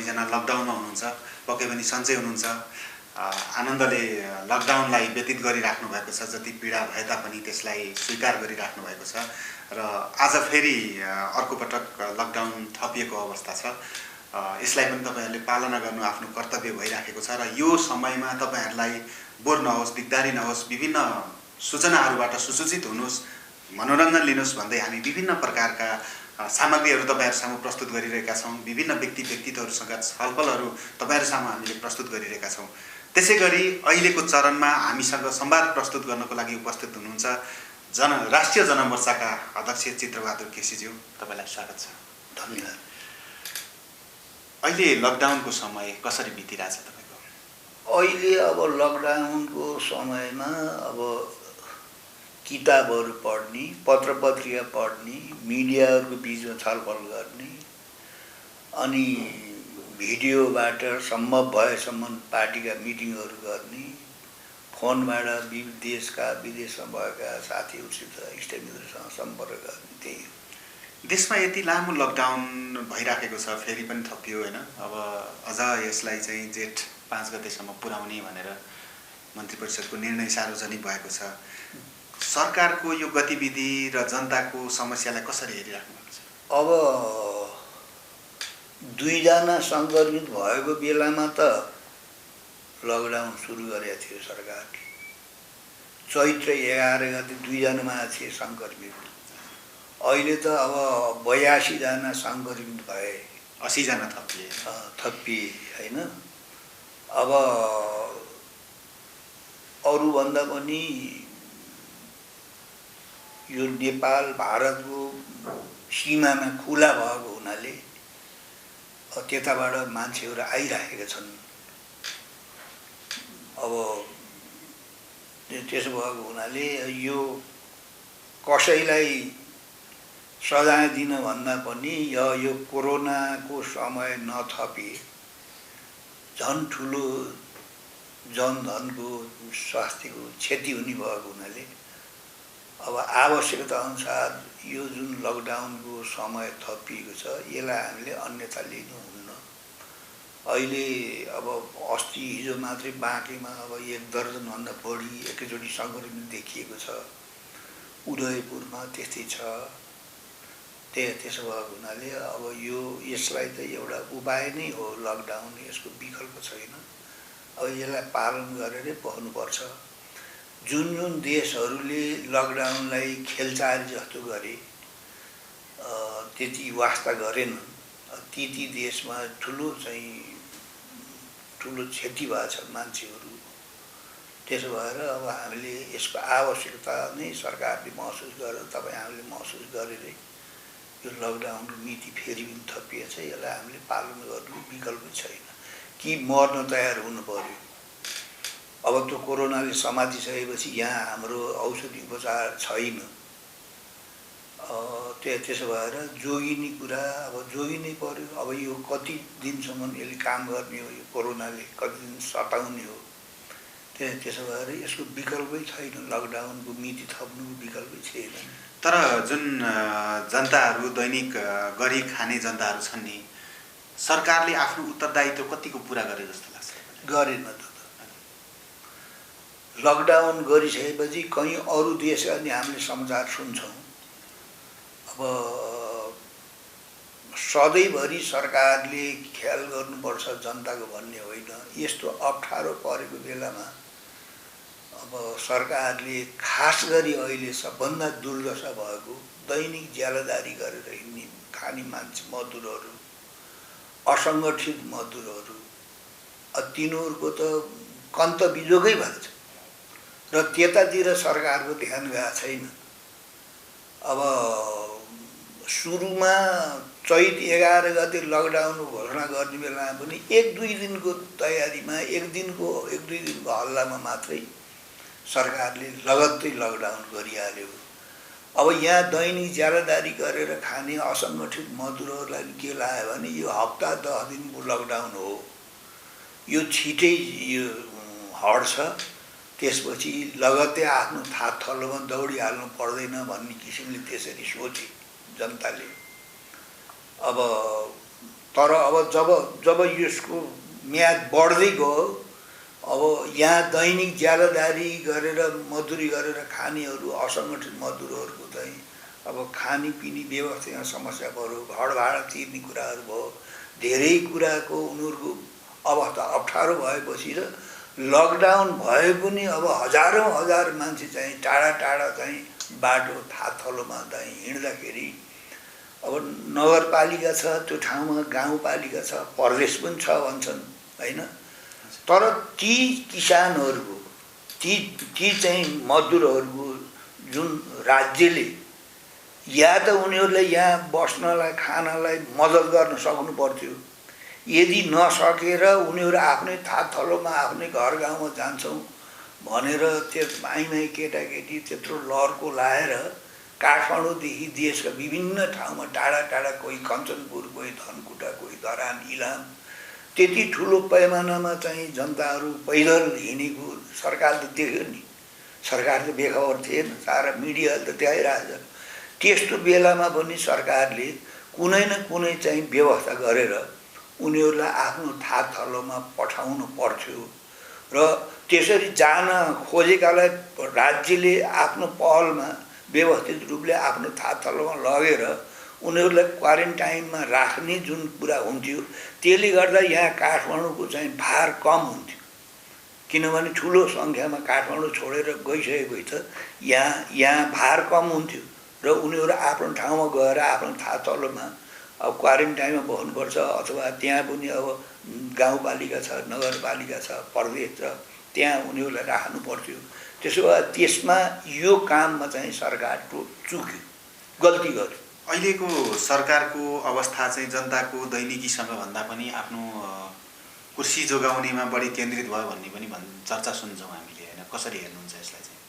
सबैजना लकडाउनमा हुनुहुन्छ, पक्कै पनि सन्चै हुनुहुन्छ, आनन्दले लकडाउनलाई व्यतीत गरिराख्नु भएको छ। जति पीडा भए तापनि त्यसलाई स्वीकार गरिराख्नु भएको छ र आज फेरि अर्को पटक लकडाउन थपिएको अवस्था छ। यसलाई पनि तपाईहरुले पालना गर्नु आफ्नो कर्तव्य भइराखेको छ र यो समयमा तपाईहरुलाई बोर नहोस्, दिगदारी नहोस्, विभिन्न सूचनाहरूबाट सुसूचित हुनुहोस्, मनोरञ्जन लिनुहोस् भन्दै हामी विभिन्न प्रकारका सामग्रीहरू तपाईहरु सामु प्रस्तुत गरिरहेका छौं। विभिन्न व्यक्तित्वहरूसँग छलफलहरू तपाईहरु सामु हामीले प्रस्तुत गरिरहेका छौं। त्यसैगरी अहिलेको चरणमा हामीसँग संवाद प्रस्तुत गर्नको लागि उपस्थित हुनुहुन्छ राष्ट्रिय जनमोर्चाका अध्यक्ष चित्रबहादुर केसीज्यू, तपाईलाई स्वागत छ। धन्यवाद। अहिले लकडाउनको समय कसरी बितिरहेछ तपाईको? अहिले अब लकडाउनको समयमा अब किताबहरू पढ्ने, पत्रपत्रिका पढ्ने, मिडियाहरूको बीचमा छलफल गर्ने, अनि भिडियोबाट सम्भव भएसम्म पार्टीका मिटिङहरू गर्ने, फोनबाट देशका विदेशमा भएका साथीहरूसित इष्टमित्रसँग सम्पर्क गर्ने, त्यही हो। देशमा यति लामो लकडाउन भइराखेको छ, फेरि पनि थपियो हैन? अब अझ यसलाई चाहिँ जेठ 5 गतेसम्म पुर्याउने भनेर मन्त्री परिषदको निर्णय सार्वजनिक भएको छ। सरकारको यो गतिविधि र जनताको समस्यालाई कसरी हेरिराख्नु भएको छ? अब 2 जना संक्रमित भएको बेलामा त लकडाउन सुरु गरेको थियो सरकारले। चैत्र 11 गते 2 जना मान्छे थिए संक्रमित। अहिले त अब 82 जना संक्रमित भए, 80 जना थपिए हैन? अब अरूभन्दा पनि यो नेपाल भारतको सीमामा खुला भएको हुनाले त्यताबाट मान्छेहरू आइराखेका छन्। अब त्यसो भएको हुनाले यो कसैलाई सजाय दिन भन्दा पनि यो कोरोनाको समय नथपे झन् ठुलो जनधनको स्वास्थ्यको क्षति हुने भएको हुनाले अब आवश्यकता अनुसार यो जुन लकडाउनको समय थपिएको छ यसलाई हामीले अन्यथा लिनुहुन्न। अहिले अब अस्ति हिजो मात्रै बाँकेमा अब 1 दर्जनभन्दा बढी एकैचोटि संक्रमित देखिएको छ। उदयपुरमा त्यस्तै छ। त्यसो भएको हुनाले अब यसलाई त एउटा उपाय नै हो लकडाउन, यसको विकल्प छैन। अब यसलाई पालन गरेरै बस्नुपर्छ। जुन देशहरूले लकडाउनलाई खेलचाल जस्तो गरे, त्यति वास्ता गरेन, ती देशमा ठुलो क्षति भएको छ मान्छेहरू। त्यसो भएर अब हामीले यसको आवश्यकता नै सरकारले महसुस गरेर, तपाईँ हामीले महसुस गरेरै यो लकडाउनको मिति फेरि पनि थपिएछ। यसलाई हामीले पालन गर्नु विकल्प छैन कि मर्न तयार हुनु पर्यो। अब त्यो कोरोनाले समातिसकेपछि यहाँ हाम्रो औषधि उपचार छैन। त्यसो भएर जोगिने कुरा अब जोगिनै पर्यो। अब यो कति दिनसम्म यसले काम गर्ने हो, यो कोरोनाले कति दिन सताउने हो। त्यसो भएर यसको विकल्पै छैन, लकडाउनको मिति थप्नुको विकल्पै छैन। तर जुन जनताहरू दैनिक गरी खाने जनताहरू छन् नि, सरकारले आफ्नो उत्तरदायित्व कतिको पूरा गरे जस्तो लाग्छ? गरेन त। लकडाउन गरिसकेपछि कहीँ अरू देशका नि हामीले समाचार सुन्छौँ। अब सधैँभरि सरकारले ख्याल गर्नुपर्छ जनताको भन्ने होइन। यस्तो अप्ठ्यारो परेको बेलामा अब सरकारले खास गरी अहिले सबभन्दा दुर्दशा भएको दैनिक ज्यालादारी गरेर हिँड्ने खाने मान्छे मजदुरहरू, असङ्गठित मजदुरहरू, तिनीहरूको त कन्त बिजोगै भएको छ र त्यतातिर सरकारको ध्यान गएको छैन। अब सुरुमा चैत 11 गते लकडाउनको घोषणा गर्ने बेलामा पनि 1-2 दिनको तयारीमा 1-2 दिनको हल्लामा मात्रै सरकारले लगत्तै लकडाउन गरिहाल्यो। अब यहाँ दैनिक ज्यालादारी गरेर खाने असङ्गठित मजदुरहरूलाई के लाग्यो भने यो हप्ता 10 दिनको लकडाउन हो, यो छिटै यो हट्छ, त्यसपछि लगत्तै आफ्नो थात थलोमा दौडिहाल्नु पर्दैन भन्ने किसिमले त्यसरी सोचे जनताले। अब तर अब जब यसको म्याद बढ्दै गयो, अब यहाँ दैनिक ज्यालादारी गरेर मजदुरी गरेर खानेहरू, असङ्गठित मजदुरहरूको चाहिँ अब खानेपिनी व्यवस्थामा समस्या भयो, घर भाडा तिर्ने कुराहरू भयो, धेरै कुराको उनीहरूको अवस्था अप्ठ्यारो भएपछि र लकडाउन भए पनि अब हजार मान्छे चाहिँ टाढा टाढा चाहिँ बाटो थाथलोमा चाहिँ हिँड्दाखेरि अब नगरपालिका छ, त्यो ठाउँमा गाउँपालिका छ, प्रदेश पनि छ भन्छन् हैन। तर ती किसानहरूको ती चाहिँ मजदुरहरूको जुन राज्यले या त उनीहरूलाई यहाँ बस्नलाई खानलाई मद्दत गर्न सक्नु पर्थ्यो, यदि नसकेर उनीहरू आफ्नै थाथलोमा आफ्नै घर गाउँमा जान्छौँ भनेर त्यो माई केटाकेटी त्यत्रो लहरको लाएर काठमाडौँदेखि देशका विभिन्न ठाउँमा टाढा टाढा, कोही कञ्चनपुर, कोही धनकुटा, कोही धरान, इलाम, त्यति ठुलो पैमानामा चाहिँ जनताहरू पैदल हिँडेको सरकार त देख्यो नि। सरकार त बेखबर थिएन, सारा मिडियाले त देखाइरहेछ। त्यस्तो बेलामा पनि सरकारले कुनै न कुनै चाहिँ व्यवस्था गरेर उनीहरूलाई आफ्नो थाथलोमा पठाउनु पर्थ्यो र त्यसरी जान खोजेकालाई राज्यले आफ्नो पहलमा व्यवस्थित रूपले आफ्नो थाथलोमा लगेर उनीहरूलाई क्वारेन्टाइनमा राख्ने जुन कुरा हुन्थ्यो, त्यसले गर्दा यहाँ काठमाडौँको चाहिँ भार कम हुन्थ्यो। किनभने ठुलो सङ्ख्यामा काठमाडौँ छोडेर गइसकेको छ, यहाँ भार कम हुन्थ्यो र उनीहरू आफ्नो ठाउँमा गएर आफ्नो थाथलोमा अब क्वारेन्टाइनमा बस्नुपर्छ, अथवा त्यहाँ पनि अब गाउँपालिका छ, नगरपालिका छ, प्रदेश छ, त्यहाँ उनीहरूलाई राख्नु पर्थ्यो। त्यसो भए त्यसमा यो काममा चाहिँ सरकार चुक्यो, गल्ती गर्यो। अहिलेको सरकारको अवस्था चाहिँ जनताको दैनिकीसँग भन्दा पनि आफ्नो कुर्सी जोगाउनेमा बढी केन्द्रित भयो भन्ने पनि चर्चा सुन्छौँ हामीले हैन। कसरी हेर्नुहुन्छ यसलाई चाहिँ?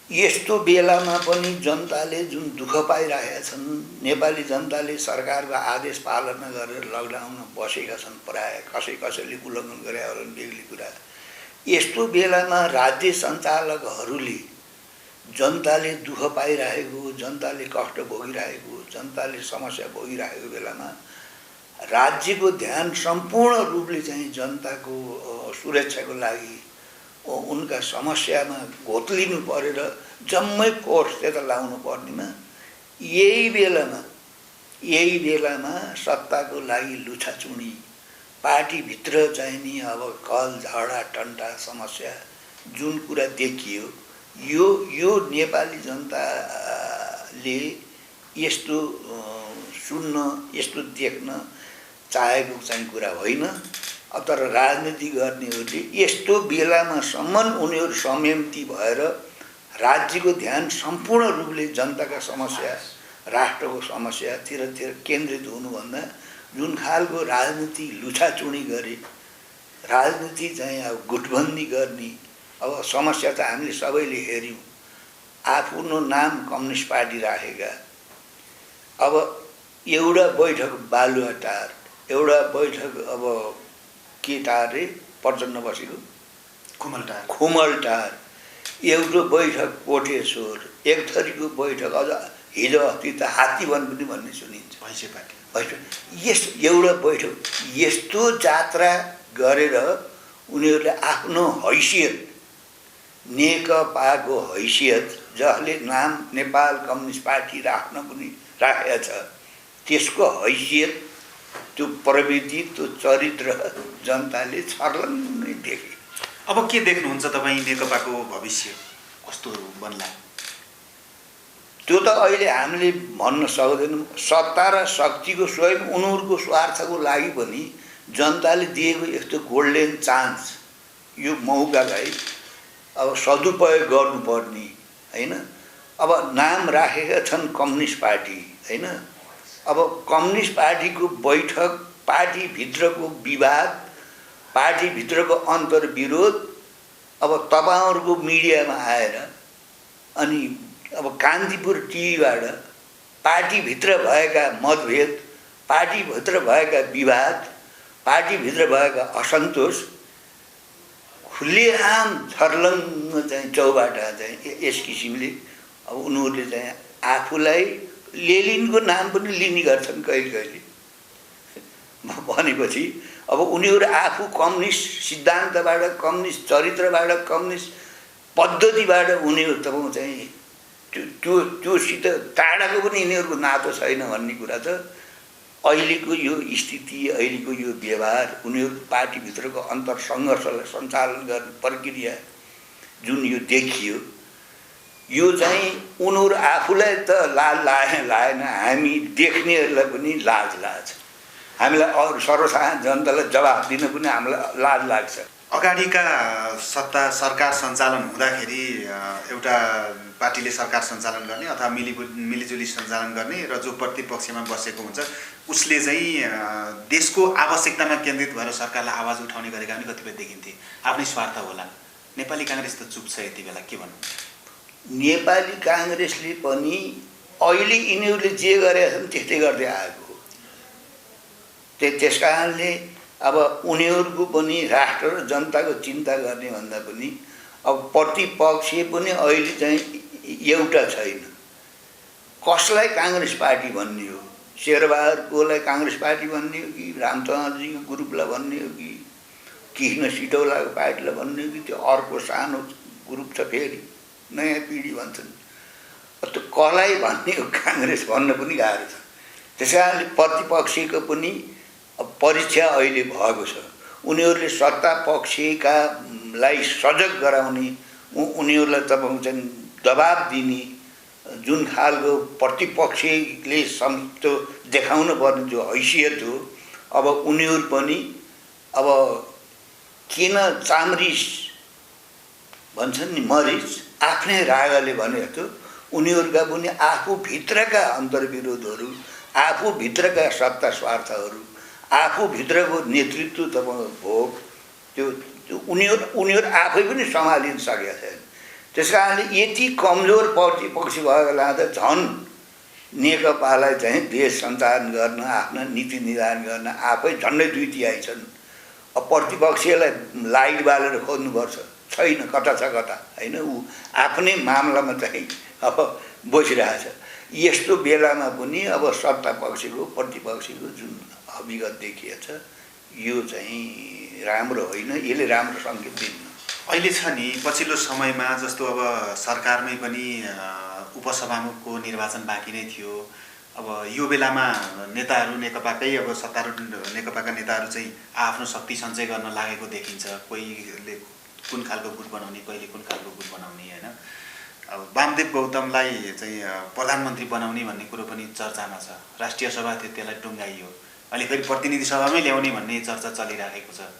यस्तो बेलामा पनि जनताले जुन दुःख पाइरहेका छन्, नेपाली जनताले सरकारको आदेश पालना गरेर लकडाउनमा बसेका छन्, प्राय कसैले उल्लङ्घन गरे होला बेग्ली कुरा। यस्तो बेलामा राज्य सञ्चालकहरूले जनताले दुःख पाइरहेको, जनताले कष्ट भोगिरहेको, जनताले समस्या भोगिरहेको बेलामा राज्यको ध्यान सम्पूर्ण रूपले चाहिँ जनताको सुरक्षाको लागि उनका समस्यामा घोत्लिनु परेर जम्मै फोर्स त्यता लाउनु पर्नेमा यही बेलामा सत्ताको लागि लुछाचुडी, पार्टीभित्र चाहिँ नि अब कल झगडा टन्टा समस्या जुन कुरा देखियो, यो नेपाली जनताले यस्तो सुन्न, यस्तो देख्न चाहेको चाहिँ कुरा होइन। तर राजनीति गर्नेहरूले यस्तो बेलामासम्म उनीहरू संयमती भएर राज्यको ध्यान सम्पूर्ण रूपले जनताका समस्या, राष्ट्रको समस्यातिर केन्द्रित हुनुभन्दा जुन खालको राजनीति लुछाचुडी गरे, राजनीति चाहिँ अब गुटबन्दी गर्ने, अब समस्या त हामीले सबैले हेऱ्यौँ। आफ्नो नाम कम्युनिस्ट पार्टी राखेका, अब एउटा बैठक बालुवाटार, एउटा बैठक अब के टार रे प्रचण्ड बसेको खुमलटार, एउटा बैठक कोटेश्वर, एक थरीको बैठक अझ हिजो अस्ति त हात्तीवन पनि भन्ने सुनिन्छ, एउटा बैठक। यस्तो जात्रा गरेर उनीहरूले आफ्नो हैसियत, नेकपाको हैसियत, जसले नाम नेपाल कम्युनिस्ट पार्टी राख्न पनि राखेको छ, त्यसको हैसियत, त्यो प्रवृत्ति, त्यो चरित्र जनताले छर्लङ्गै देखे। अब के देख्नुहुन्छ तपाईँ? नेकपाको भविष्य कस्तो बन्ला? त्यो त अहिले हामीले भन्न सक्दैनौँ। सत्ता र शक्तिको स्वयं उनीहरूको स्वार्थको लागि पनि जनताले दिएको यस्तो गोल्डन चान्स, यो मौकालाई अब सदुपयोग गर्नुपर्ने हैन। अब नाम राखेका छन् कम्युनिस्ट पार्टी हैन। अब कम्युनिस्ट पार्टीको बैठक, पार्टीभित्रको विवाद, पार्टीभित्रको अन्तर्विरोध अब तपाईहरुको मिडियामा आएर अनि अब कान्तिपुर टिभीबाट पार्टीभित्र भएका मतभेद, पार्टीभित्र भएका विवाद, पार्टीभित्र भएका असन्तोष खुलेआम छर्लङ्ग चाहिँ चौबाटा चाहिँ यस किसिमले अब उनीहरूले चाहिँ आफूलाई लेलिनको नाम पनि लिने गर्छन् कहिले कहिले भनेपछि अब उनीहरू आफू कम्युनिस्ट सिद्धान्तबाट, कम्युनिस्ट चरित्रबाट, कम्युनिस्ट पद्धतिबाट उनीहरू तपाईँ चाहिँ त्योसित टाढाको पनि यिनीहरूको नातो छैन भन्ने कुरा छ। अहिलेको यो स्थिति, अहिलेको यो व्यवहार, उनीहरू पार्टीभित्रको अन्तर सङ्घर्षलाई सञ्चालन गर्ने प्रक्रिया जुन यो देखियो, यो चाहिँ उनीहरू आफूलाई त लाएन, हामी देख्नेहरूलाई पनि लाज लाग्छ। हामीलाई अरू सर्वसाधारण जनतालाई जवाफ दिन पनि हामीलाई लाज लाग्छ। अगाडिका सत्ता सरकार सञ्चालन हुँदाखेरि एउटा पार्टीले सरकार सञ्चालन गर्ने अथवा मिलिजुली सञ्चालन गर्ने र जो प्रतिपक्षमा बसेको हुन्छ उसले चाहिँ देशको आवश्यकतामा केन्द्रित भएर सरकारलाई आवाज उठाउने गरेका पनि कतिपय देखिन्थे। आफ्नै स्वार्थ होला। नेपाली काङ्ग्रेस त चुप छ यति बेला, के भन्नु? नेपाली काङ्ग्रेसले पनि अहिले यिनीहरूले जे गरेका छन् त्यस्तै गर्दै आएको हो। त्यस कारणले अब उनीहरूको पनि राष्ट्र र जनताको चिन्ता गर्ने भन्दा पनि अब प्रतिपक्ष पनि अहिले चाहिँ एउटा छैन। कसलाई काङ्ग्रेस पार्टी भन्ने हो? शेरबहादुरकोलाई काङ्ग्रेस पार्टी भन्ने हो कि रामचन्द्रजीको ग्रुपलाई भन्ने हो कि कृष्ण सिटौलाको पार्टीलाई भन्ने हो कि त्यो अर्को सानो ग्रुप छ फेरि नयाँ पिँढी भन्छन्, त्यो कसलाई भन्ने हो काङ्ग्रेस भन्न पनि गाह्रो छ। त्यस कारणले प्रतिपक्षको पनि परीक्षा अहिले भएको छ। उनीहरूले सत्ता पक्षकालाई सजग गराउने, उनीहरूलाई तपाईँ चाहिँ दबाब दिने जुन खालको प्रतिपक्षले त्यो देखाउन पर्ने जो हैसियत हो, अब उनीहरू पनि अब किन चाम्रिस भन्छन् नि मरिच आफ्नै रागले भने जस्तो उनीहरूका पनि आफूभित्रका अन्तर्विरोधहरू, आफूभित्रका सत्ता स्वार्थहरू, आफूभित्रको नेतृत्व तपाईँ भोग त्यो उनीहरू आफै पनि सम्हालिन सकेका छैन। त्यस कारणले यति कमजोर प्रतिपक्ष भएको लाँदा झन् नेकपालाई चाहिँ देश सञ्चालन गर्न, आफ्ना नीति निर्धारण गर्न आफै झन्डै दुई तिहाई छन्। अब प्रतिपक्षलाई लाइट बालेर खोज्नुपर्छ छैन, कता छ कता होइन, ऊ आफ्नै मामलामा चाहिँ अब बसिरहेछ। यस्तो बेलामा पनि अब सत्ता पक्षको प्रतिपक्षको जुन अभिगत देखिएछ यो चाहिँ राम्रो होइन, यसले राम्रो सङ्केत दिन्न। अहिले छ नि पछिल्लो समयमा जस्तो अब सरकारमै पनि उपसभामुखको निर्वाचन बाँकी नै थियो। अब यो बेलामा नेताहरू नेकपाकै अब सत्तारूढ नेकपाका नेताहरू चाहिँ आफ्नो शक्ति सञ्चय गर्न लागेको देखिन्छ। कोहीले कुन खालको गुट बनाउने, कहिले कुन खालको गुट बनाउने होइन। अब वामदेव गौतमलाई चाहिँ प्रधानमन्त्री बनाउने भन्ने कुरो पनि चर्चामा छ। राष्ट्रिय सभा त्यसलाई टुङ्गाइयो, अहिले फेरि प्रतिनिधि सभामै ल्याउने भन्ने चर्चा चलिराखेको छ।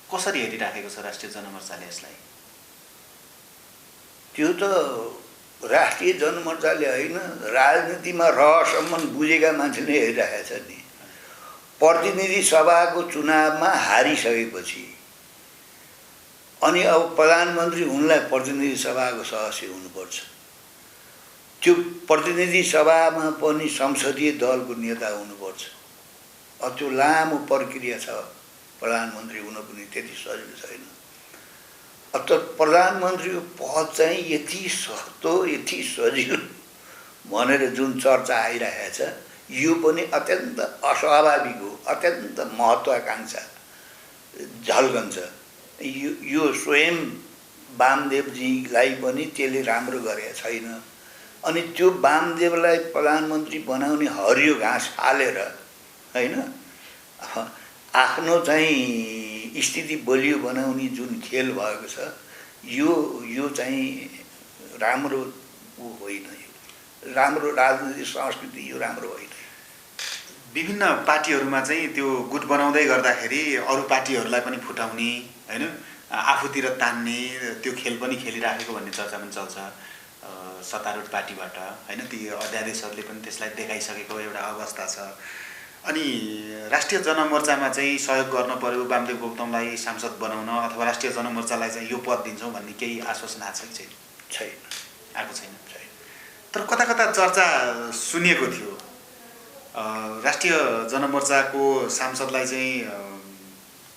कसरी हेरिराखेको छ राष्ट्रिय जनमोर्चाले यसलाई? त्यो त राष्ट्रिय जनमोर्चाले होइन, राजनीतिमा रहसम्म बुझेका मान्छेले हेरिरहेको छ नि। प्रतिनिधि सभाको चुनावमा हारिसकेपछि अनि अब प्रधानमन्त्री हुनलाई प्रतिनिधि सभाको सदस्य हुनुपर्छ। त्यो प्रतिनिधि सभामा पनि संसदीय दलको नेता हुनुपर्छ। अब त्यो लामो प्रक्रिया छ, प्रधानमन्त्री हुन पनि त्यति सजिलो छैन। अब त प्रधानमन्त्रीको पद चाहिँ यति सस्तो, यति सजिलो भनेर जुन चर्चा आइरहेको छ यो पनि अत्यन्त अस्वाभाविक हो, अत्यन्त महत्त्वाकाङ्क्षा झल्कन्छ। यो स्वयं वामदेवजीलाई पनि त्यसले राम्रो गरेको छैन। अनि त्यो वामदेवलाई प्रधानमन्त्री बनाउने हरियो घाँस फालेर होइन आफ्नो चाहिँ स्थिति बलियो बनाउने जुन खेल भएको छ यो चाहिँ राम्रो होइन, राम्रो राजनीतिक संस्कृति यो राम्रो होइन। विभिन्न पार्टीहरूमा चाहिँ त्यो गुट बनाउँदै गर्दाखेरि अरू पार्टीहरूलाई पनि फुटाउने होइन, आफूतिर तान्ने त्यो खेल पनि खेलिराखेको भन्ने चर्चा पनि चल्छ सत्तारूढ पार्टीबाट होइन। ती अध्यादेशहरूले पनि त्यसलाई देखाइसकेको एउटा अवस्था छ। अनि राष्ट्रिय जनमोर्चामा चाहिँ सहयोग गर्न पर्यो, वामदेव गौतमलाई सांसद बनाउन अथवा राष्ट्रिय जनमोर्चालाई चाहिँ यो पद दिन्छौँ भन्ने केही आश्वासन आएको छैन? आएको छैन। तर कता कता चर्चा सुनिएको थियो राष्ट्रिय जनमोर्चाको सांसदलाई चाहिँ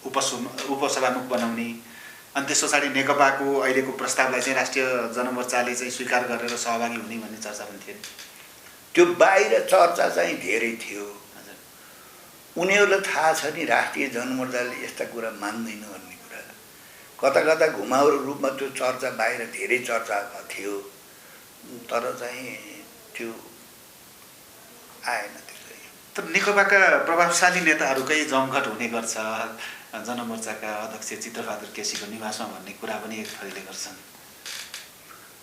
उपसभामुख बनाउने, अनि त्यस पछाडि नेकपाको अहिलेको प्रस्तावलाई चाहिँ राष्ट्रिय जनमोर्चाले चाहिँ स्वीकार गरेर सहभागी हुने भन्ने चर्चा पनि थियो। त्यो बाहिर चर्चा चाहिँ धेरै थियो। उनीहरूलाई थाहा छ नि राष्ट्रिय जनमोर्चाले यस्ता कुरा मान्दैन भन्ने कुरा। कता कता घुमाउरो रूपमा त्यो चर्चा बाहिर धेरै चर्चा थियो, तर चाहिँ त्यो आएन त्यसै। तर नेकपाका प्रभावशाली नेताहरूकै जमघट हुने गर्छ जनमोर्चाका अध्यक्ष चित्रबहादुर केसीको निवासमा भन्ने कुरा पनि एक थरीले गर्छन्।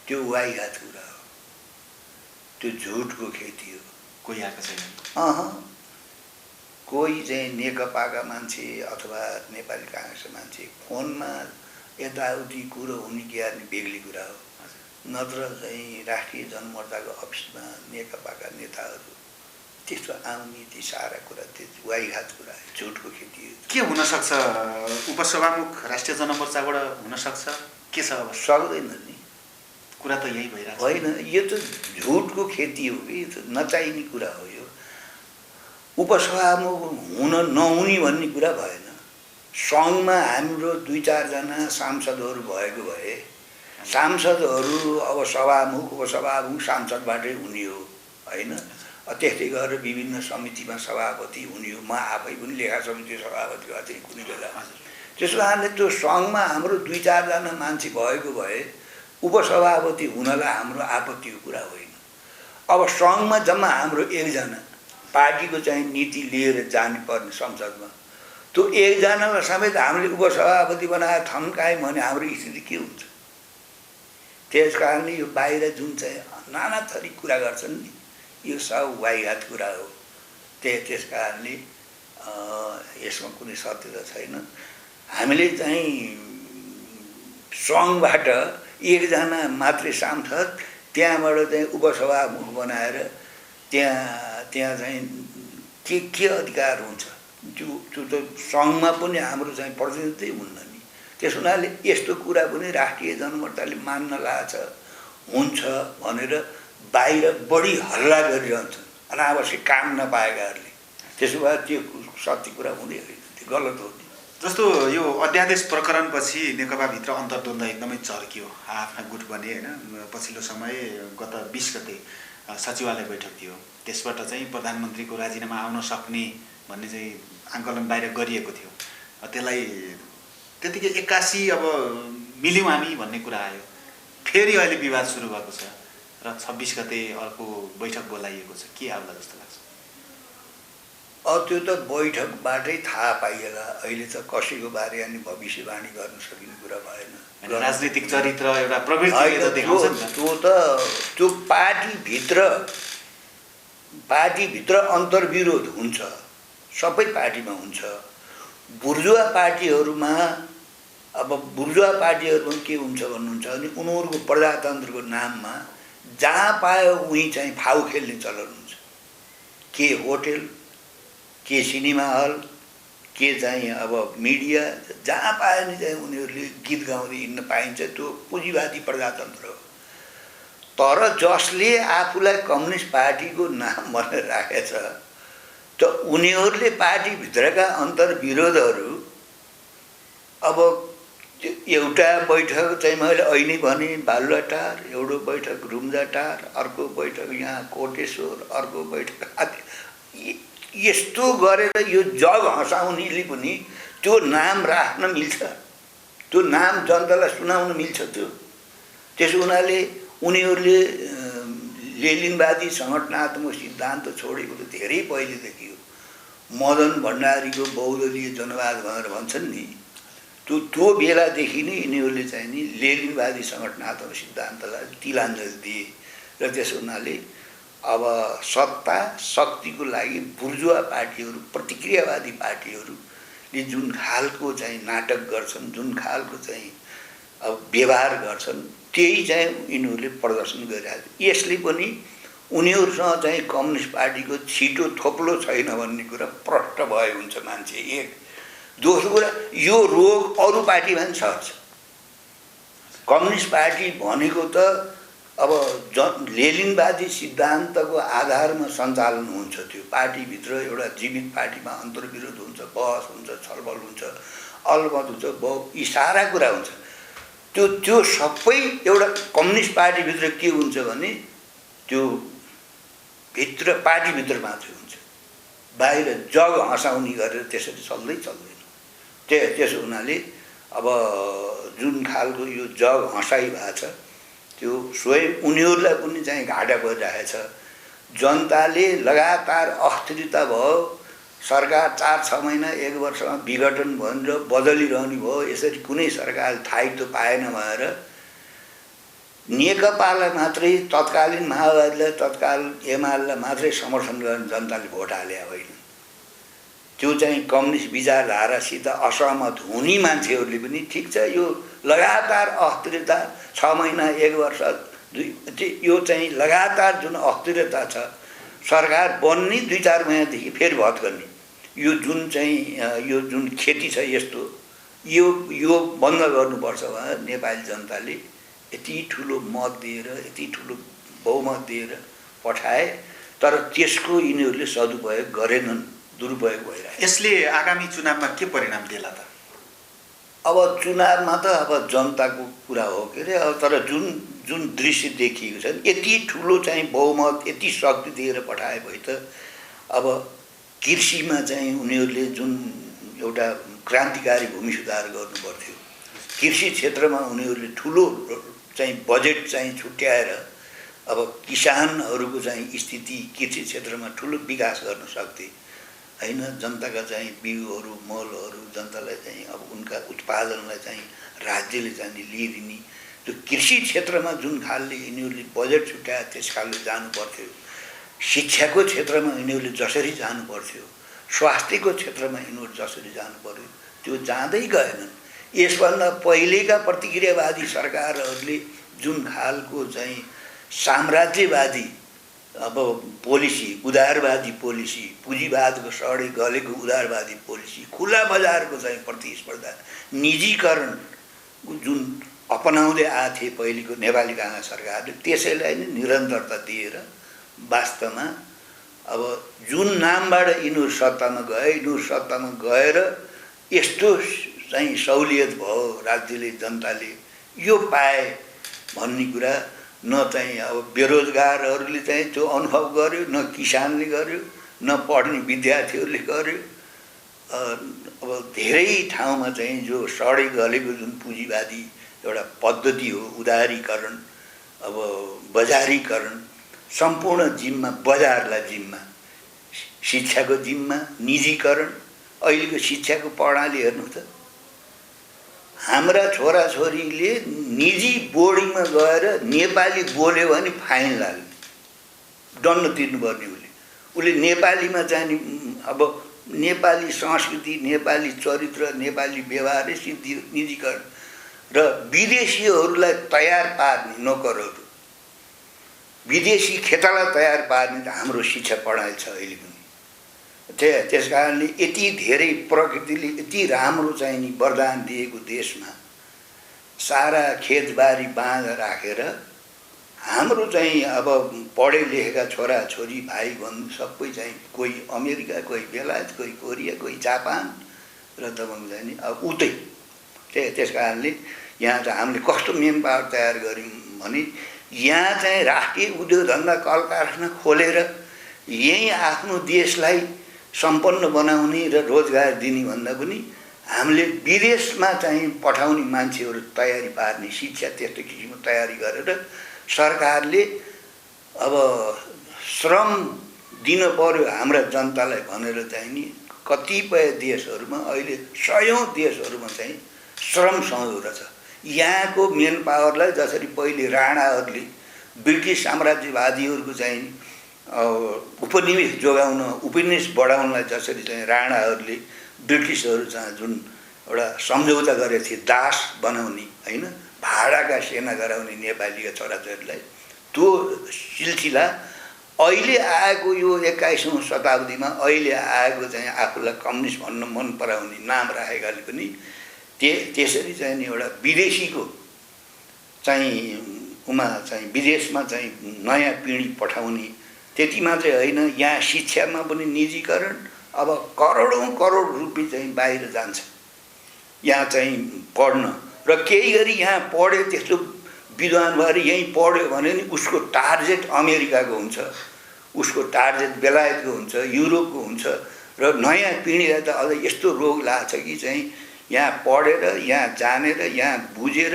त्यो वाइघात कुरा हो, त्यो झुटको खेती हो। कोही आएको छैन। कोही चाहिँ नेकपाका मान्छे अथवा नेपाली काङ्ग्रेसका मान्छे फोनमा यताउति कुरो हुने कि हार्ने बेग्ली कुरा हो। नत्र चाहिँ राष्ट्रिय जनमोर्चाको अफिसमा नेकपाका नेताहरू त्यस्तो आउने ती सारा कुरा त्यो वाइघात कुरा हो, झुटको खेती हो। के हुनसक्छ? उपसभामुख राष्ट्रिय जनमोर्चाबाट हुनसक्छ? के छ अब? सक्दैन नि, कुरा त यही भइरहेको होइन। यो त झुटको खेती हो कि, यो त नचाहिने कुरा हो। यो उपसभामुख हुन नहुने भन्ने कुरा भएन। सङ्घमा हाम्रो 2-4 जना सांसदहरू भएको भए सांसदहरू अब सभामुख उपसभामुख सांसदबाटै हुने हो, होइन? त्यस्तै गरेर विभिन्न समितिमा सभापति हुने हो। म आफै पनि लेखा समिति सभापति भएको थिएँ कुनै बेला। त्यसो कारणले त्यो सङ्घमा हाम्रो 2-4 जना मान्छे भएको भए उपसभापति हुनलाई हाम्रो आपत्तिको कुरा होइन। अब सङ्घमा जम्मा हाम्रो 1 जना पार्टीको चाहिँ नीति लिएर जानु पर्ने संसदमा, त्यो 1 जनालाई समेत हामीले उपसभापति बनाएर थन्कायौँ भने हाम्रो स्थिति के हुन्छ? त्यस कारणले यो बाहिर जुन चाहिँ नाना थरी कुरा गर्छन् नि, यो सब वाइघात कुरा हो। त्यस कारणले यसमा कुनै सत्यता छैन। हामीले चाहिँ सङ्घबाट 1 जना मात्रै सांसद त्यहाँबाट चाहिँ उपसभामुख बनाएर त्यहाँ चाहिँ के अधिकार हुन्छ? त्यो त सङ्घमा पनि हाम्रो चाहिँ प्रतिनिधि हुन्न नि। त्यस हुनाले यस्तो कुरा पनि राष्ट्रिय जनमोर्चाले मान्न लागेछ हुन्छ भनेर बाहिर बढी हल्ला गरिरहन्छन् अनावश्यक काम नपाएकाहरूले। त्यसो भए त्यो सत्य कुरा हुँदै होइन, त्यो गलत हो नि। जस्तो यो अध्यादेश प्रकरणपछि नेकपाभित्र अन्तर्द्वन्द एकदमै चर्कियो, आफ्ना गुट बने होइन। पछिल्लो समय गत 20 गते सचिवालय बैठक थियो, त्यसबाट चाहिँ प्रधानमन्त्रीको राजीनामा आउन सक्ने भन्ने चाहिँ आङ्कलन बाहिर गरिएको थियो। त्यसलाई त्यतिकै 81 अब मिल्यौँ हामी भन्ने कुरा आयो। फेरि अहिले विवाद सुरु भएको छ र 26 गते अर्को बैठक बोलाइएको छ। के आउला जस्तो लाग्छ? त्यो त बैठकबाटै थाहा पाइएला। अहिले त कसैको बारे अनि भविष्यवाणी गर्न सकिने कुरा भएन। राजनीतिक चरित्र एउटा प्रवृत्ति त देखाउँछ नि। त्यो पार्टीभित्र अन्तर्विरोध हुन्छ, सबै पार्टीमा हुन्छ। बुर्जुवा पार्टीहरूमा के हुन्छ भन्नुहुन्छ भने उनीहरूको प्रजातन्त्रको नाममा जहाँ पायो उहीँ चाहिँ फाउ खेल्ने चलन हुन्छ। के होटल, के सिनेमा हल, के चाहिँ अब मिडिया, जहाँ पायो नि चाहिँ उनीहरूले गीत गाउँदै हिँड्न पाइन्छ। त्यो पुँजीवादी प्रजातन्त्र हो। तर जसले आफूलाई कम्युनिस्ट पार्टीको नाम भनेर राखेछ त उनीहरूले पार्टीभित्रका अन्तर्विरोधहरू अब एउटा बैठक चाहिँ मैले अहिले भने बालुवाटार, एउटा बैठक रुम्जाटार, अर्को बैठक यहाँ कोटेश्वर, अर्को बैठक यस्तो गरेर यो जग हँसाउनेले पनि त्यो नाम राख्न मिल्छ, त्यो नाम जनतालाई सुनाउन मिल्छ। त्यसो हुनाले उनीहरूले लेनिनवादी सङ्गठनात्मक सिद्धान्त छोडेको त धेरै पहिलेदेखि हो। मदन भण्डारीको बहुदलीय जनवाद भनेर भन्छन् नि, त्यो बेलादेखि नै यिनीहरूले चाहिँ नि लेनिनवादी सङ्गठनात्मक सिद्धान्तलाई तिलाञ्जली दिए। र त्यसो हुनाले अब सत्ता शक्तिको लागि बुर्जुवा पार्टीहरू, प्रतिक्रियावादी पार्टीहरूले जुन खालको चाहिँ नाटक गर्छन्, जुन खालको चाहिँ अब व्यवहार गर्छन्, त्यही चाहिँ यिनीहरूले प्रदर्शन गरिरहेको। यसले पनि उनीहरूसँग चाहिँ कम्युनिस्ट पार्टीको छिटो थोप्लो छैन भन्ने कुरा प्रष्ट भयो हुन्छ मान्छे। एक दोस्रो कुरा, यो रोग अरू पार्टीमा पनि सर्छ। कम्युनिस्ट पार्टी भनेको त अब लेनिनवादी सिद्धान्तको आधारमा सञ्चालन हुन्छ। त्यो पार्टीभित्र एउटा जीवित पार्टीमा अन्तर्विरोध हुन्छ, बहस हुन्छ, छलफल हुन्छ, अलमत हुन्छ, यी सारा कुरा हुन्छ। त्यो सबै एउटा कम्युनिस्ट पार्टीभित्र के हुन्छ भने त्यो भित्र पार्टीभित्र मात्रै हुन्छ। बाहिर जग हँसाउने गरेर त्यसरी चल्दैन। त्यसो हुनाले अब जुन खालको यो जग हँसाइ भएको छ त्यो स्वयं उनीहरूलाई पनि चाहिँ घाटा परिरहेछ। जनताले लगातार अस्थिरता भयो, सरकार 4-6 महिना 1 वर्षमा विघटन भनेर बदलिरहने भयो। यसरी कुनै सरकार स्थायित्व पाएन भनेर नेकपालाई मात्रै, तत्कालीन माओवादीलाई, तत्काल एमालेलाई मात्रै समर्थन गर्ने जनताले भोट हाले होइन। त्यो चाहिँ कम्युनिस्ट विचारधारासित असहमत हुने मान्छेहरूले पनि ठिक छ यो लगातार अस्थिरता 6 महिना 1 वर्ष यो चाहिँ लगातार जुन अस्थिरता छ, सरकार बन्ने 2-4 महिनादेखि फेरि भत्कने यो जुन खेती छ यस्तो यो बन्द गर्नुपर्छ भनेर नेपाली जनताले यति ठुलो मत दिएर, यति ठुलो बहुमत दिएर पठाए। तर त्यसको यिनीहरूले सदुपयोग गरेनन्, दुरुपयोग भइरहेको। यसले आगामी चुनावमा के परिणाम देला त? अब चुनावमा त अब जनताको कुरा हो के अरे। अब तर जुन दृश्य देखिएको छ यति ठुलो चाहिँ बहुमत यति शक्ति दिएर पठाए भए त अब कृषिमा चाहिँ उनीहरूले जुन एउटा क्रान्तिकारी भूमि सुधार गर्नुपर्थ्यो, कृषि क्षेत्रमा उनीहरूले ठुलो चाहिँ बजेट चाहिँ छुट्याएर अब किसानहरूको चाहिँ स्थिति कृषि क्षेत्रमा ठुलो विकास गर्न सक्थे हैन। जनताका चाहिँ बिउहरू मलहरू जनतालाई चाहिँ अब उनका उत्पादनलाई चाहिँ राज्यले चाहिँ लिइदिने त्यो कृषि क्षेत्रमा जुन खालले यिनीहरूले बजेट छुट्याए त्यस खालले जानु पर्थ्यो। शिक्षाको क्षेत्रमा यिनीहरूले जसरी जानु पर्थ्यो, स्वास्थ्यको क्षेत्रमा यिनीहरू जसरी जानु पर्यो त्यो जाँदै गएनन्। यसभन्दा पहिलेका प्रतिक्रियावादी सरकारहरूले जुन खालको चाहिँ साम्राज्यवादी अब पोलिसी, उदारवादी पोलिसी, पुँजीवादको सडे गलेको उदारवादी पोलिसी, खुला बजारको चाहिँ प्रतिस्पर्धा, निजीकरण जुन अपनाउँदै आए पहिलेको नेपाली काङ्ग्रेस सरकारले त्यसैलाई नै निरन्तरता दिएर वास्तवमा अब जुन नामबाट यिनीहरू सत्तामा गएर यस्तो चाहिँ सहुलियत भयो राज्यले, जनताले यो पाए भन्ने कुरा न चाहिँ अब बेरोजगारहरूले चाहिँ त्यो अनुभव गर्यो, न किसानले गर्यो, न पढ्ने विद्यार्थीहरूले गर्यो। अब धेरै ठाउँमा चाहिँ जो सडे गलेको जुन पुँजीवादी एउटा पद्धति हो, उदारीकरण, अब बजारीकरण, सम्पूर्ण जिम्मा बजारलाई जिम्मा, शिक्षाको जिम्मा निजीकरण। अहिलेको शिक्षाको प्रणाली हेर्नु त, हाम्रा छोराछोरीले निजी बोर्डिङमा गएर नेपाली बोल्यो भने फाइन लाग्ने, दण्ड तिर्नुपर्ने। उसले नेपालीमा चाहिँ अब नेपाली संस्कृति, नेपाली चरित्र, नेपाली व्यवहार निजीकरण र विदेशीहरूलाई तयार पार्ने नोकरहरू, विदेशी खेताला तयार पार्ने त हाम्रो शिक्षा पढाइ छ अहिले पनि। त्यस कारणले यति धेरै प्रकृतिले यति राम्रो चाहिँ नि वरदान दिएको देशमा सारा खेतबारी बाँध राखेर हाम्रो चाहिँ अब पढे लेखेका छोराछोरी भाइ बन्धु सबै चाहिँ कोही अमेरिका, कोही बेलायत, कोही कोरिया, कोही जापान र तपाईँको चाहिँ नि अब उतै। त्यस कारणले यहाँ चाहिँ हामीले कस्तो मेन पावर तयार गऱ्यौँ भने यहाँ चाहिँ राष्ट्रिय उद्योग धन्दा कल कारखाना खोलेर यहीँ आफ्नो देशलाई सम्पन्न बनाउने र रोजगार दिने भन्दा पनि हामीले विदेशमा चाहिँ पठाउने मान्छेहरू तयारी पार्ने, शिक्षा त्यस्तो किसिमको तयारी गरेर सरकारले अब श्रम दिन पर्यो हाम्रा जनतालाई भनेर चाहिँ नि कतिपय देशहरूमा अहिले 100औं देशहरूमा चाहिँ श्रम संयोग छ। यहाँको मेन पावरलाई जसरी पहिले राणाहरूले ब्रिटिस साम्राज्यवादीहरूको चाहिँ उपनिवेश जोगाउन, उपनिवेश बढाउनलाई जसरी चाहिँ राणाहरूले ब्रिटिसहरूसँग जुन एउटा सम्झौता गरेका थिए दास बनाउने हैन, भाडाका सेना गराउने नेपालीका छोराछोरीलाई, त्यो सिलसिला अहिले आएको यो 21औं शताब्दीमा अहिले आएको चाहिँ आफूलाई कम्युनिस्ट भन्न मन पराउने नाम राखेकाले पनि त्यसरी चाहिँ नि एउटा विदेशीको चाहिँ चाहिँ विदेशमा चाहिँ नयाँ पिँढी पठाउने। त्यति मात्रै होइन, यहाँ शिक्षामा पनि निजीकरण। अब करोडौं करोड रुपियाँ चाहिँ बाहिर जान्छ यहाँ चाहिँ पढ्न, र केही गरी यहाँ पढ्यो त्यस्तो विद्वान भएर यहीँ पढ्यो भने नि उसको टार्गेट अमेरिकाको हुन्छ, उसको टार्गेट बेलायतको हुन्छ, युरोपको हुन्छ र नयाँ पिँढीलाई त अझ यस्तो रोग लाग्छ कि चाहिँ यहाँ पढेर, यहाँ जानेर, यहाँ बुझेर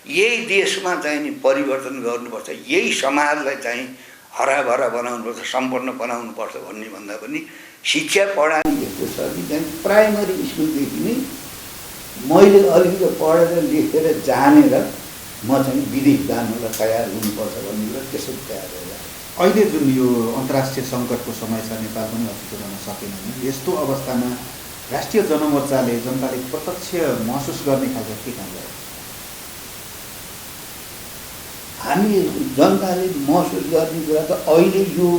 यही देशमा चाहिँ नि परिवर्तन गर्नुपर्छ, यही समाजलाई चाहिँ हराभरा बनाउनुपर्छ, सम्पन्न बनाउनुपर्छ भन्ने भन्दा पनि शिक्षा प्रणाली यस्तो छ कि चाहिँ प्राइमरी स्कुलदेखि नै मैले अलिकति पढेर लेखेर जानेर म चाहिँ विदेश जानलाई तयार हुनुपर्छ भन्ने कुरा त्यसरी तयार भइरहेको छ। अहिले जुन यो अन्तर्राष्ट्रिय सङ्कटको समय छ, नेपाल पनि अस्तित्व गर्न सकेन। यस्तो अवस्थामा राष्ट्रिय जनमोर्चाले जनताले प्रत्यक्ष महसुस गर्ने खालको के काम गर्छ? हामी जनताले महसुस गर्ने कुरा त अहिले यो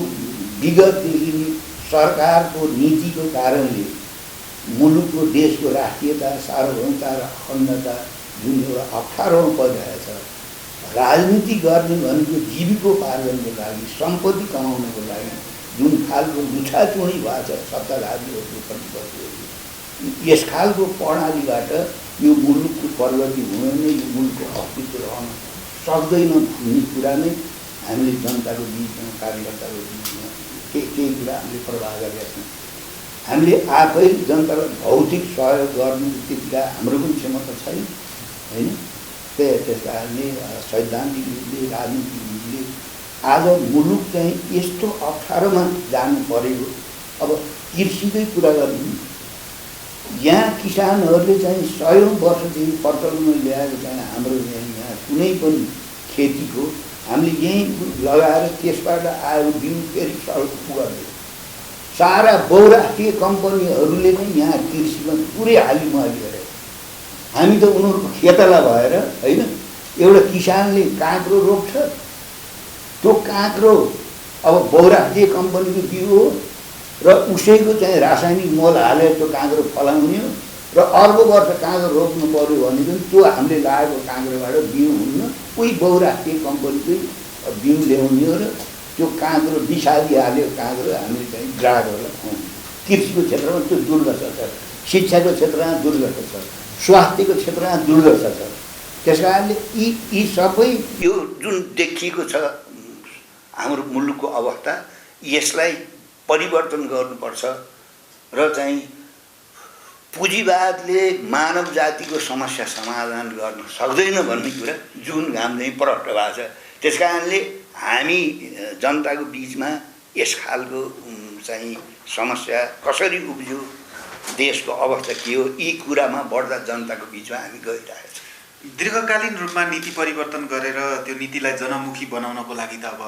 विगतदेखि नै सरकारको नीतिको कारणले मुलुकको देशको राष्ट्रियता, सार्वभौमता र अखण्डता जुन एउटा अप्ठ्यारोमा परिरहेको छ, राजनीति गर्ने भनेको जीविकोपार्जनको लागि, सम्पत्ति कमाउनको लागि जुन खालको लुछाचुँडी भएको छ सत्ताधारीहरूको प्रतिपक्षहरू, यस खालको प्रणालीबाट यो मुलुकको प्रगति हुँदैन, यो मुलुकको अस्तित्व रहन सक्दैन भन्ने कुरा नै हामीले जनताको बिचमा, कार्यकर्ताको बिचमा केही कुरा हामीले प्रवाह गरेका छौँ। हामीले आफै जनतालाई भौतिक सहयोग गर्नु त्यतिका हाम्रो पनि क्षमता छैन, होइन? त्यस कारणले सैद्धान्तिक रूपले, राजनीतिक रूपले आज मुलुक चाहिँ यस्तो अप्ठ्यारोमा जानु परेको। अब कृषिकै कुरा गर्नु, यहाँ किसानहरूले चाहिँ 100औं वर्षदेखि प्रचलनमा ल्याएको चाहिँ हाम्रो यहाँ कुनै पनि खेतीको हामीले यहीँ लगाएर त्यसबाट आएको बिउ फेरि सडक पुगाउँदै सारा बहुराष्ट्रिय कम्पनीहरूले नै यहाँ कृषिमा पुरै हालिमाली गरे। हामी त उनीहरूको खेतला भएर होइन, एउटा किसानले काँक्रो रोप्छ, त्यो काँक्रो अब बहुराष्ट्रिय कम्पनीको बिउ हो र उसैको चाहिँ रासायनिक मल हालेर त्यो काँक्रो फलाउने हो र अर्को वर्ष काँक्रो रोप्नु पर्यो भने पनि त्यो हामीले लगाएको काँक्रोबाट बिउ हुन्न, कोही बहुराष्ट्रिय कम्पनीकै बिउ ल्याउने हो र त्यो काँक्रो बिसारी हाल्यो काँक्रो हामीले चाहिँ ग्राहकहरूलाई खुवाउने। कृषिको क्षेत्रमा त्यो दुर्दशा छ, शिक्षाको क्षेत्रमा दुर्दशा छ, स्वास्थ्यको क्षेत्रमा दुर्दशा छ। त्यस कारणले यी सबै यो जुन देखिएको छ हाम्रो मुलुकको अवस्था, यसलाई परिवर्तन गर्नुपर्छ र चाहिँ पुँजीवादले मानव जातिको समस्या समाधान गर्न सक्दैन भन्ने कुरा जुन घाम चाहिँ प्रष्ट भएको छ। त्यस कारणले हामी जनताको बिचमा यस खालको चाहिँ समस्या कसरी उब्ज्यो, देशको अवस्था के हो, यी कुरामा बढ्दा जनताको बिचमा हामी गइरहेका छौँ। दीर्घकालीन रूपमा नीति परिवर्तन गरेर त्यो नीतिलाई जनमुखी बनाउनको लागि त अब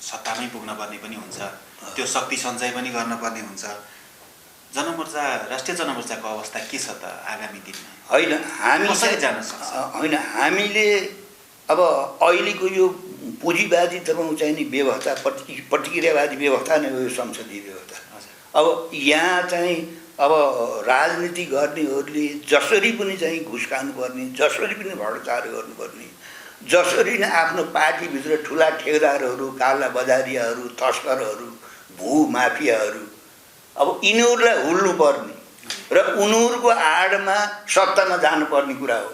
सत्तामै पुग्न पर्ने पनि हुन्छ, त्यो शक्ति सञ्चय पनि गर्नुपर्ने हुन्छ। जनमोर्चा, राष्ट्रिय जनमोर्चाको अवस्था के छ त आगामी दिनमा? होइन हामी कसरी जान सक्छ? होइन हामीले अब अहिलेको यो पुँजीवादी तपाईँको चाहिँ नि व्यवस्था, प्रतिक्रियावादी व्यवस्था नै हो यो संसदीय व्यवस्था। अब यहाँ चाहिँ अब राजनीति गर्नेहरूले जसरी पनि चाहिँ घुस खानुपर्ने, जसरी पनि भ्रष्टाचार गर्नुपर्ने, जसरी नै आफ्नो पार्टीभित्र ठुला ठेकेदारहरू, काला बजारियाहरू, तस्करहरू, भूमाफियाहरू, अब यिनीहरूलाई हुल्नुपर्ने र उनीहरूको आडमा सत्तामा जानुपर्ने कुरा हो।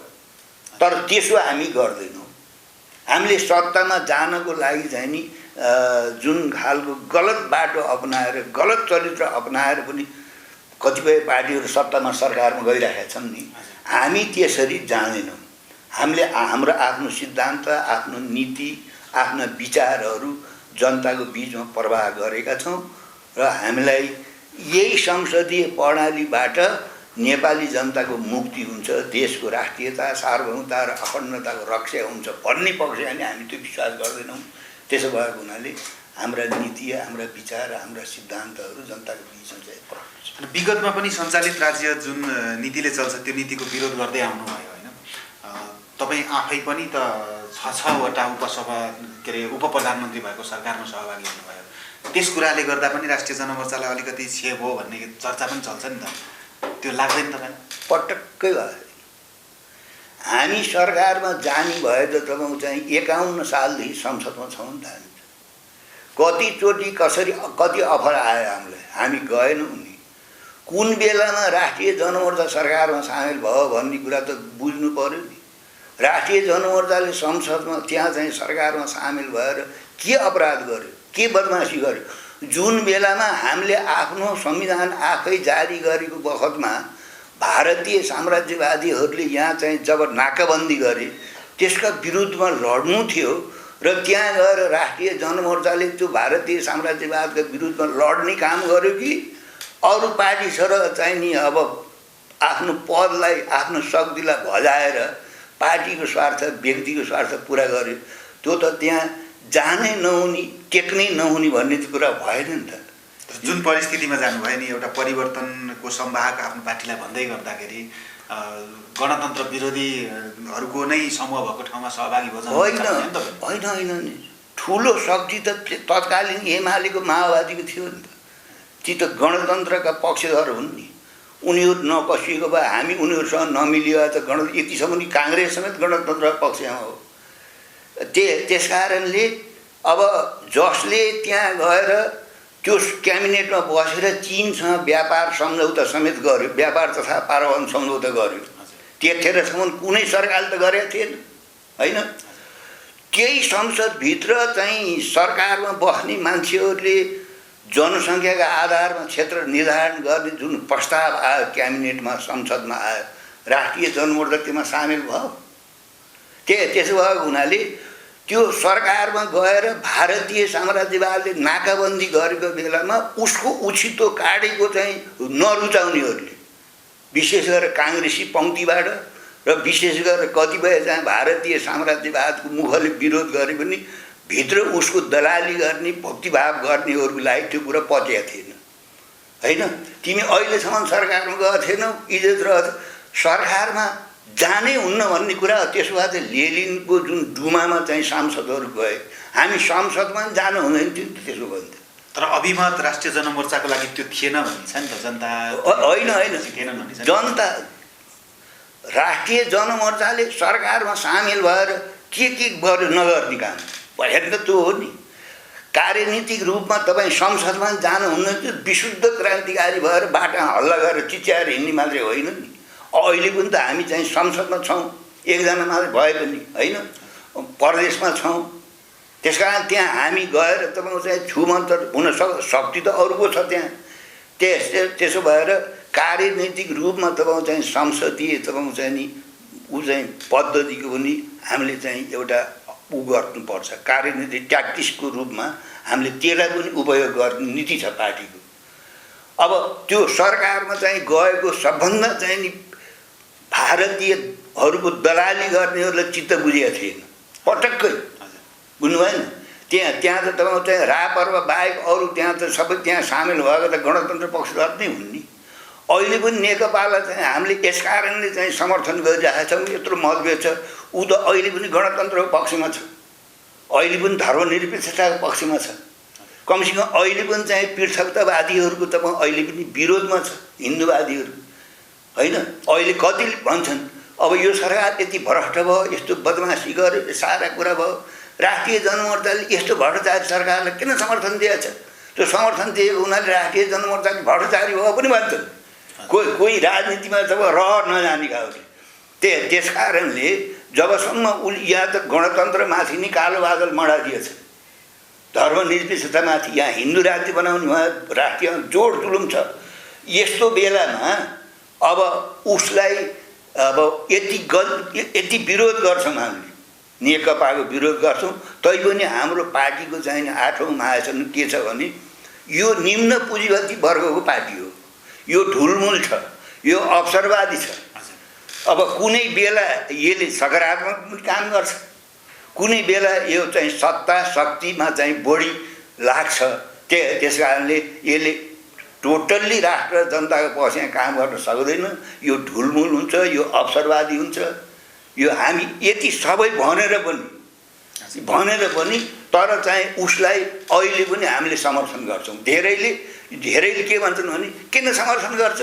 तर त्यसो हामी गर्दैनौँ। हामीले सत्तामा जानको लागि चाहिँ नि जुन खालको गलत बाटो अपनाएर, गलत चरित्र अपनाएर पनि कतिपय पार्टीहरू सत्तामा सरकारमा गइरहेका छन् नि, हामी त्यसरी जाँदैनौँ। हामीले हाम्रो आफ्नो सिद्धान्त, आफ्नो नीति, आफ्ना विचारहरू जनताको बिचमा प्रवाह गरेका छौँ र हामीलाई यही संसदीय प्रणालीबाट नेपाली जनताको मुक्ति हुन्छ, देशको राष्ट्रियता, सार्वभौमता र अखण्डताको रक्षा हुन्छ भन्ने पक्षमा नि हामी त्यो विश्वास गर्दैनौँ। त्यसो भएको हुनाले हाम्रा नीति, हाम्रा विचार, हाम्रा सिद्धान्तहरू जनताको बिचमा चाहिँ प्रकट छ। विगतमा पनि सञ्चालित राज्य जुन नीतिले चल्छ त्यो नीतिको विरोध गर्दै आउनुभयो, होइन? तपाईँ आफै पनि त 6वटा उपसभा के अरे उप प्रधानमन्त्री भएको सरकारमा सहभागी हुनुभयो। त्यस कुराले गर्दा पनि राष्ट्रिय जनमोर्चालाई अलिकति छेप हो भन्ने चर्चा पनि चल्छ नि त, त्यो लाग्दैन तपाईँ? पटक्कै भयो। हामी सरकारमा जाने भए त तपाईँको चाहिँ 51 सालदेखि संसदमा छौँ नि त। हामी कतिचोटि कति अफर आयो हामीलाई, हामी गएनौँ नि। कुन बेलामा राष्ट्रिय जनमोर्चा सरकारमा सामेल भयो भन्ने कुरा त बुझ्नु पर्यो नि। राष्ट्रिय जनमोर्चाले संसदमा त्यहाँ चाहिँ सरकारमा सामेल भएर के अपराध गर्यो, के बदमासी गर्यो, जुन बेलामा हामीले आफ्नो संविधान आफै जारी गरेको बखतमा भारतीय साम्राज्यवादीहरूले यहाँ चाहिँ जब नाकाबन्दी गरे त्यसका विरुद्धमा लड्नु थियो र त्यहाँ गएर राष्ट्रिय जनमोर्चाले त्यो भारतीय साम्राज्यवादका विरुद्धमा लड्ने काम गर्यो कि अरू पार्टी छ र चाहिँ नि अब आफ्नो पदलाई आफ्नो शक्तिलाई भजाएर पार्टीको स्वार्थ व्यक्तिको स्वार्थ पुरा गर्यो त्यो त त्यहाँ जानै नहुने टेक्नै नहुने भन्ने कुरा भएन नि त। जुन परिस्थितिमा जानुभयो नि एउटा परिवर्तनको सम्वाहक आफ्नो पार्टीलाई भन्दै गर्दाखेरि गणतन्त्र विरोधीहरूको नै समूह भएको ठाउँमा सहभागी होइन नि ठुलो शक्ति त तत्कालीन एमालेको माओवादीको थियो नि त। ती त गणतन्त्रका पक्षधर हुन् नि, उनीहरू नकसिएको भए हामी उनीहरूसँग नमिलियो त यतिसम्म नि काङ्ग्रेस समेत गणतन्त्रका पक्षमा हो। त्यस कारणले अब जसले त्यहाँ गएर त्यो क्याबिनेटमा बसेर चीनसँग व्यापार सम्झौता समेत गर्यो, व्यापार तथा पारवहन सम्झौता गर्यो, त्यतिखेरसम्म कुनै सरकारले त गरेको थिएन होइन। केही संसदभित्र चाहिँ सरकारमा बस्ने मान्छेहरूले जनसङ्ख्याका आधारमा क्षेत्र निर्धारण गर्ने जुन प्रस्ताव आयो क्याबिनेटमा संसदमा आयो, राष्ट्रिय जनमोर्चा त्यसमा सामेल भयो। त्यसो भएको हुनाले त्यो सरकारमा गएर भारतीय साम्राज्यवादले नाकाबन्दी गरेको बेलामा उसको उछितो काटेको चाहिँ नरुचाउनेहरूले विशेष गरेर काङ्ग्रेसी पङ्क्तिबाट र विशेष गरेर कतिपय चाहिँ भारतीय साम्राज्यवादको मुखले विरोध गरे पनि भित्र उसको दलाली गर्ने भक्तिभाव गर्नेहरूलाई त्यो कुरा पचेको थिएन होइन। तिमी अहिलेसम्म सरकारमा गएको थिएनौ, इज्जत र सरकारमा जानै हुन्न भन्ने कुरा। त्यसो भए चाहिँ लेलिनको जुन डुमामा चाहिँ सांसदहरू गए, हामी संसदमा पनि जानु हुँदैन थियो त्यसो भन्थ्यो। तर अभिमत राष्ट्रिय जनमोर्चाको लागि त्यो थिएन भनिन्छ नि त जनता। होइन जनता राष्ट्रिय जनमोर्चाले सरकारमा सामेल भएर के गर्यो नगर्ने काम भएको त त्यो हो नि। कार्यनीतिक रूपमा तपाईँ संसदमा जानुहुन्न थियो, विशुद्ध क्रान्तिकारी भएर बाटामा हल्ला गरेर चिच्याएर हिँड्ने मात्रै होइन नि। अहिले पनि त हामी चाहिँ संसदमा छौँ, एकजना मात्रै भए पनि होइन, प्रदेशमा छौँ। त्यस कारण त्यहाँ हामी गएर तपाईँको चाहिँ छुमन्तर हुन शक्ति त अरूको छ त्यहाँ। त्यसो भएर कार्यनीतिक रूपमा तपाईँको चाहिँ संसदीय तपाईँको चाहिँ नि ऊ चाहिँ पद्धतिको पनि हामीले चाहिँ एउटा ऊ गर्नुपर्छ। कार्यनीति ट्याक्टिक्सको रूपमा हामीले त्यसलाई पनि उपयोग गर्ने नीति छ पार्टीको। अब त्यो सरकारमा चाहिँ गएको सबभन्दा चाहिँ नि भारतीयहरूको दलाली गर्नेहरूलाई चित्त बुझेको थिएन पटक्कै, बुझ्नुभएन। त्यहाँ त तपाईँको चाहिँ रापरवा बाहेक अरू त्यहाँ त सबै त्यहाँ सामेल भएको त गणतन्त्र पक्षधर नै हुन् नि। अहिले पनि नेकपालाई चाहिँ हामीले यस कारणले चाहिँ समर्थन गरिरहेका छौँ, यत्रो मतभेद छ। ऊ त अहिले पनि गणतन्त्रको पक्षमा छ, अहिले पनि धर्मनिरपेक्षताको पक्षमा छ। कमसेकम अहिले पनि चाहिँ पृथकतावादीहरूको त अहिले पनि विरोधमा छ, हिन्दूवादीहरू होइन। अहिले कति भन्छन् अब यो सरकार यति भ्रष्ट भयो, यस्तो बदमासी गर्यो, सारा कुरा भयो, राष्ट्रिय जनमोर्चाले यस्तो भ्रष्टाचारी सरकारलाई किन समर्थन दिएको छ? त्यो समर्थन दिएको हुनाले राष्ट्रिय जनमोर्चाले भ्रष्टाचारी भयो पनि भन्छन्। कोही राजनीतिमा जब रहर नजाने खालको। त्यस कारणले जबसम्म यहाँ त गणतन्त्रमाथि नै कालो बादल मडादिएछ, धर्मनिरपेक्षतामाथि यहाँ हिन्दू राज्य बनाउने भयो, राष्ट्रिय जोड जुलुम छ। यस्तो बेलामा अब उसलाई अब यति विरोध गर्छौँ हामीले, नेकपाको विरोध गर्छौँ, तैपनि हाम्रो पार्टीको चाहिँ 8औं महासन के छ भने यो निम्न पुँजीपति वर्गको पार्टी हो, यो ढुलमुल छ, यो अवसरवादी छ। अब कुनै बेला यसले सकारात्मक काम गर्छ, कुनै बेला यो चाहिँ सत्ता शक्तिमा चाहिँ बढी लाग्छ। त्यस कारणले यसले टोटल्ली राष्ट्र जनताको पक्षमा काम गर्न सक्दैन। यो ढुलमुल हुन्छ, यो अवसरवादी हुन्छ। यो हामी यति सबै भनेर पनि तर चाहिँ उसलाई अहिले पनि हामीले समर्थन गर्छौँ। धेरैले के भन्छन् भने किन समर्थन गर्छ?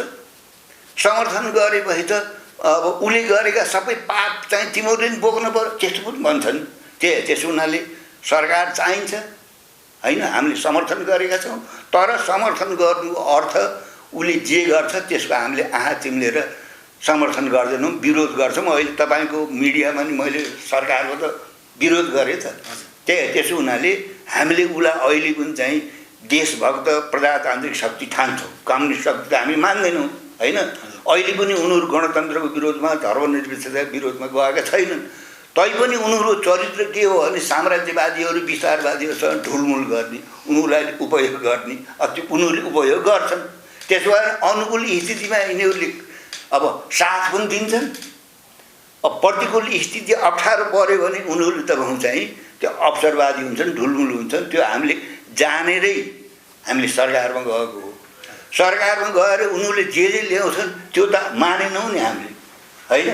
समर्थन गरेपछि त अब उसले गरेका सबै पाप चाहिँ तिमीहरूले पनि बोक्नु पर्यो, त्यस्तो पनि भन्छन्। त्यसो हुनाले सरकार चाहिन्छ होइन, हामीले समर्थन गरेका छौँ। तर समर्थन गर्नुको अर्थ उसले जे गर्छ त्यसको हामीले आँखा चिम्लेर समर्थन गर्दैनौँ, विरोध गर्छौँ। अहिले तपाईँको मिडियामा नि मैले सरकारको त विरोध गरेँ त। त्यसो हुनाले हामीले उसलाई अहिले पनि चाहिँ देशभक्त प्रजातान्त्रिक शक्ति ठान्छौँ, कम्युनिस्ट शक्ति त हामी मान्दैनौँ होइन। अहिले पनि उनीहरू गणतन्त्रको विरोधमा, धर्मनिरपेक्षताको विरोधमा गएका छैनन्। तैपनि उनीहरू चरित्र के हो भने साम्राज्यवादीहरू विस्तारवादीहरूसँग ढुलमुल गर्ने, उनीहरूलाई उपयोग गर्ने, त्यो उनीहरूले उपयोग गर्छन्। त्यसो भए अनुकूल स्थितिमा यिनीहरूले अब साथ पनि दिन्छन्। अब प्रतिकूल स्थिति अप्ठ्यारो पऱ्यो भने उनीहरूले त चाहिँ त्यो अवसरवादी हुन्छन्, ढुलमुल हुन्छन्। त्यो हामीले जानेरै हामीले सरकारमा गएको हो। सरकारमा गएर उनीहरूले जे ल्याउँछन् त्यो त मानेनौँ नि हामीले होइन।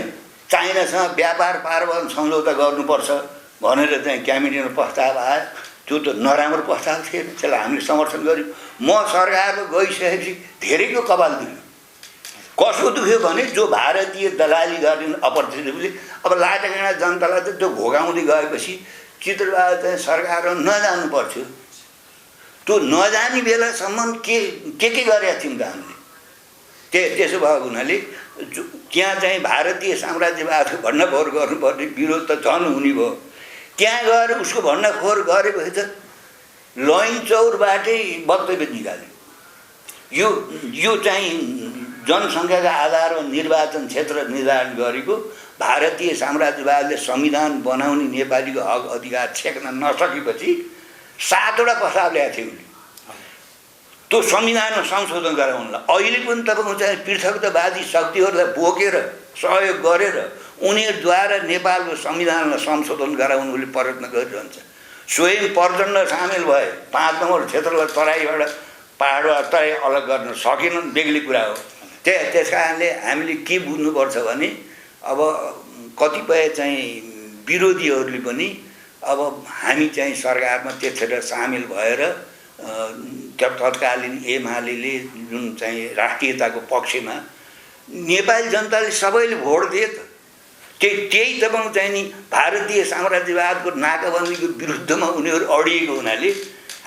चाइनासँग व्यापार पारवान सम्झौता गर्नुपर्छ भनेर चाहिँ क्याबिनेटमा प्रस्ताव आयो, त्यो त नराम्रो प्रस्ताव थिएन, त्यसलाई हामीले समर्थन गऱ्यौँ। म सरकारमा गइसकेपछि धेरैको कपाल दुख्यो। कसको दुख्यो भने जो भारतीय दलाली गर्ने अपर्च्युनिटी, अब लाटेकाँडा जनतालाई त त्यो भोगाउँदै गएपछि चित्रबहादुर चाहिँ सरकारमा नजानु पर्थ्यो। त्यो नजाने बेलासम्म के गरेका थियौँ त हामीले। त्यसो भएको हुनाले त्यहाँ चाहिँ भारतीय साम्राज्यवादको भण्डफोर गर्नुपर्ने विरोध त झन् हुने भयो। त्यहाँ गएर उसको भण्डफोर गरेपछि त लैनचौरबाटै वक्तव्य निकाल्यो। यो चाहिँ जनसङ्ख्याका आधारमा निर्वाचन क्षेत्र निर्धारण गरेको भारतीय साम्राज्यवादले संविधान बनाउने नेपालीको हक अधिकार छेक्न नसकेपछि 7वटा प्रस्ताव ल्याएको थियो उनले त्यो संविधानमा संशोधन गराउनलाई। अहिले पनि तपाईँको चाहिँ पृथकतावादी शक्तिहरूलाई बोकेर सहयोग गरेर उनीहरूद्वारा नेपालको संविधानलाई संशोधन गराउन उसले प्रयत्न गरिरहन्छ। स्वयं प्रचण्ड सामेल भए 5 नम्बर क्षेत्रलाई तराईबाट पहाडबाट तराई अलग गर्न सकेनन्, बेग्लै कुरा हो। त्यस कारणले हामीले के बुझ्नुपर्छ भने अब कतिपय चाहिँ विरोधीहरूले पनि अब हामी चाहिँ सरकारमा त्यसरी सामेल भएर तत्कालीन एमाले जुन चाहिँ राष्ट्रियताको पक्षमा नेपाली जनताले सबैले भोट दिए त, त्यही तपाईँको चाहिँ नि भारतीय साम्राज्यवादको नाकाबन्दीको विरुद्धमा उनीहरू अडिएको हुनाले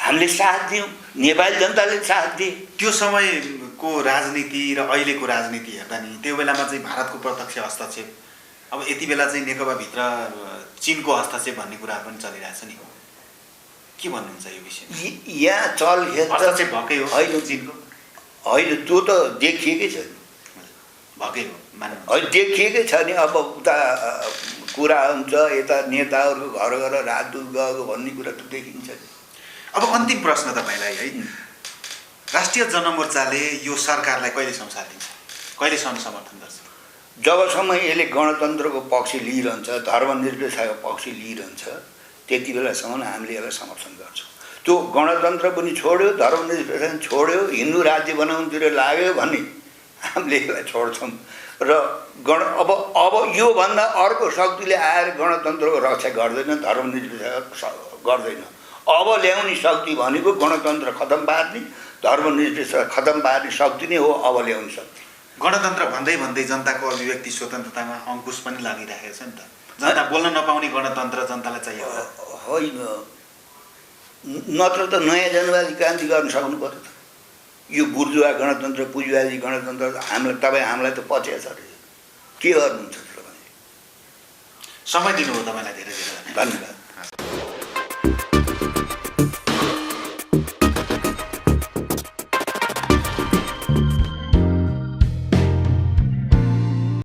हामीले साथ दियौँ, नेपाली जनताले साथ दिए। त्यो समयको राजनीति र अहिलेको राजनीति हेर्दा नि त्यो बेलामा चाहिँ भारतको प्रत्यक्ष हस्तक्षेप, अब यति बेला चाहिँ नेकपाभित्र चीनको हस्तक्षेप भन्ने कुरा पनि चलिरहेछ नि, के भन्नुहुन्छ यो विषयमा? यहाँ हस्तक्षेप भएकै हो होइन चीनको? होइन, त्यो त देखिएकै छ नि, भएकै हो मान्नु, होइन देखिएकै छ नि। अब उता कुरा हुन्छ, यता नेताहरूको घर घर राजदूत गएको भन्ने कुरा त देखिन्छ नि। अब अन्तिम प्रश्न तपाईँलाई है, राष्ट्रिय जनमोर्चाले यो सरकारलाई कहिलेसम्म साथ दिन्छ, कहिलेसम्म समर्थन गर्छ? जबसम्म यसले गणतन्त्रको पक्ष लिइरहन्छ, धर्मनिरपेक्षताको पक्ष लिइरहन्छ, त्यति बेलासम्म हामीले यसलाई समर्थन गर्छौँ। त्यो गणतन्त्र पनि छोड्यो, धर्मनिरपेक्षता पनि छोड्यो, हिन्दू राज्य बनाउनुतिर लाग्यो भने हामीले यसलाई छोड्छौँ। र अब योभन्दा अर्को शक्तिले आएर गणतन्त्रको रक्षा गर्दैन, धर्मनिरपेक्षता गर्दैन। अब ल्याउने शक्ति भनेको गणतन्त्र खतम पार्ने, धर्मनिरपेक्षता खतम पार्ने शक्ति नै हो अब ल्याउने शक्ति। गणतन्त्र भन्दै भन्दै जनताको अभिव्यक्ति स्वतन्त्रतामा अङ्कुश पनि लागिरहेको छ नि त। जनता बोल्न नपाउने गणतन्त्र जनतालाई चाहियो होइन, नत्र त नयाँ जनवादी क्रान्ति गर्न सक्नु पर्यो त। यो बुर्जुवा गणतन्त्र, पुँजीवादी गणतन्त्र हामीलाई त पच्या छ अरे। के गर्नुहुन्छ तपाईँले? समय दिनुभयो तपाईँलाई धेरै धेरै धन्यवाद।